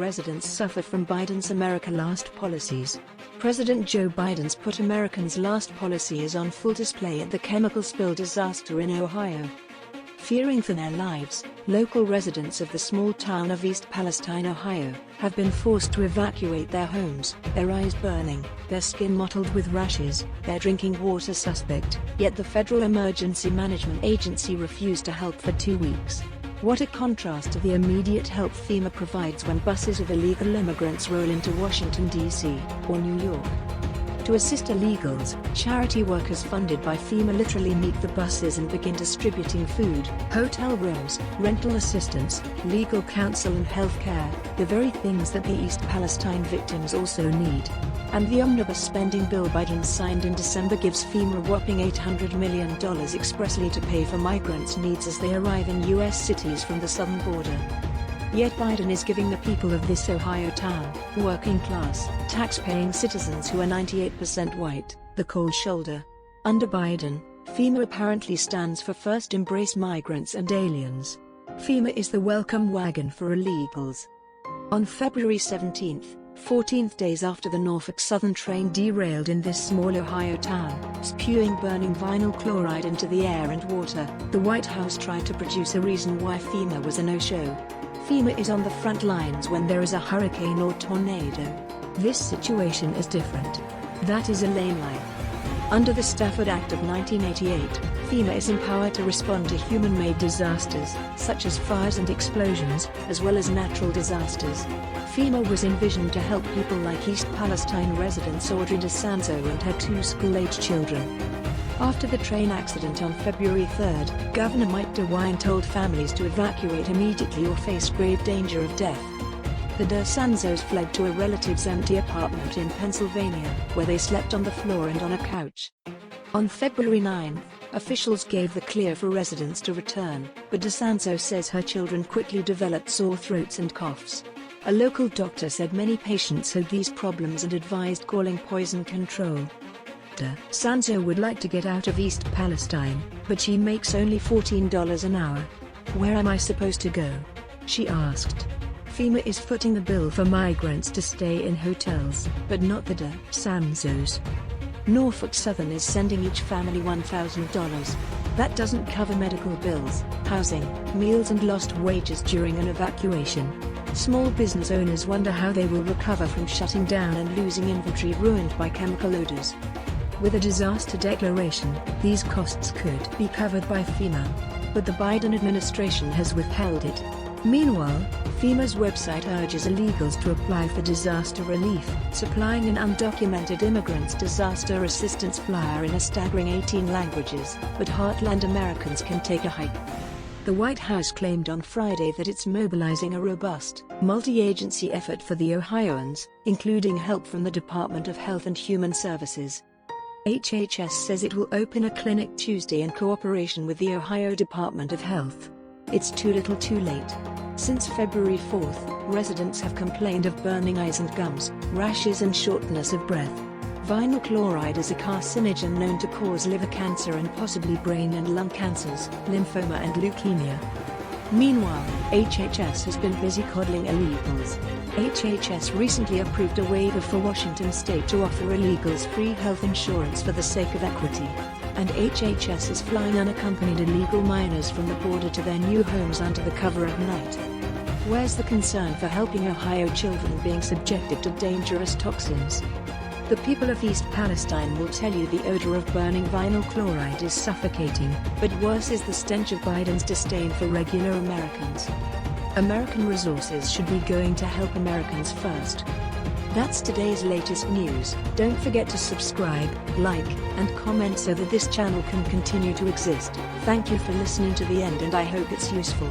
residents suffer from Biden's America Last policies. President Joe Biden's Put Americans Last policy is on full display at the chemical spill disaster in Ohio. Fearing for their lives, local residents of the small town of East Palestine, Ohio, have been forced to evacuate their homes, their eyes burning, their skin mottled with rashes, their drinking water suspect, yet the Federal Emergency Management Agency refused to help for 2 weeks. What a contrast to the immediate help FEMA provides when buses of illegal immigrants roll into Washington, D.C., or New York. To assist illegals, charity workers funded by FEMA literally meet the buses and begin distributing food, hotel rooms, rental assistance, legal counsel and health care, the very things that the East Palestine victims also need. And the omnibus spending bill Biden signed in December gives FEMA a whopping $800 million expressly to pay for migrants' needs as they arrive in U.S. cities from the southern border. Yet Biden is giving the people of this Ohio town, working-class, tax-paying citizens who are 98% white, the cold shoulder. Under Biden, FEMA apparently stands for First Embrace Migrants and Aliens. FEMA is the welcome wagon for illegals. On February 17th, 14 days after the Norfolk Southern train derailed in this small Ohio town, spewing burning vinyl chloride into the air and water, the White House tried to produce a reason why FEMA was a no-show. FEMA is on the front lines when there is a hurricane or tornado. This situation is different. That is a lane life. Under the Stafford Act of 1988, FEMA is empowered to respond to human-made disasters, such as fires and explosions, as well as natural disasters. FEMA was envisioned to help people like East Palestine residents Audrey DeSanzo and her 2 school-age children. After the train accident on February 3, Governor Mike DeWine told families to evacuate immediately or face grave danger of death. The DeSanzos fled to a relative's empty apartment in Pennsylvania, where they slept on the floor and on a couch. On February 9, officials gave the clear for residents to return, but DeSanzo says her children quickly developed sore throats and coughs. A local doctor said many patients had these problems and advised calling poison control. DeSanzo would like to get out of East Palestine, but she makes only $14 an hour. Where am I supposed to go? She asked. FEMA is footing the bill for migrants to stay in hotels, but not the DeSanzos. Norfolk Southern is sending each family $1,000. That doesn't cover medical bills, housing, meals and lost wages during an evacuation. Small business owners wonder how they will recover from shutting down and losing inventory ruined by chemical odors. With a disaster declaration, these costs could be covered by FEMA. But the Biden administration has withheld it. Meanwhile, FEMA's website urges illegals to apply for disaster relief, supplying an undocumented immigrants disaster assistance flyer in a staggering 18 languages, but Heartland Americans can take a hike. The White House claimed on Friday that it's mobilizing a robust, multi-agency effort for the Ohioans, including help from the Department of Health and Human Services. HHS says it will open a clinic Tuesday in cooperation with the Ohio Department of Health. It's too little too late. Since February 4, residents have complained of burning eyes and gums, rashes and shortness of breath. Vinyl chloride is a carcinogen known to cause liver cancer and possibly brain and lung cancers, lymphoma and leukemia. Meanwhile, HHS has been busy coddling illegals. HHS recently approved a waiver for Washington state to offer illegals free health insurance for the sake of equity. And HHS is flying unaccompanied illegal minors from the border to their new homes under the cover of night. Where's the concern for helping Ohio children being subjected to dangerous toxins? The people of East Palestine will tell you the odor of burning vinyl chloride is suffocating, but worse is the stench of Biden's disdain for regular Americans. American resources should be going to help Americans first. That's today's latest news. Don't forget to subscribe, like, and comment so that this channel can continue to exist. Thank you for listening to the end and I hope it's useful.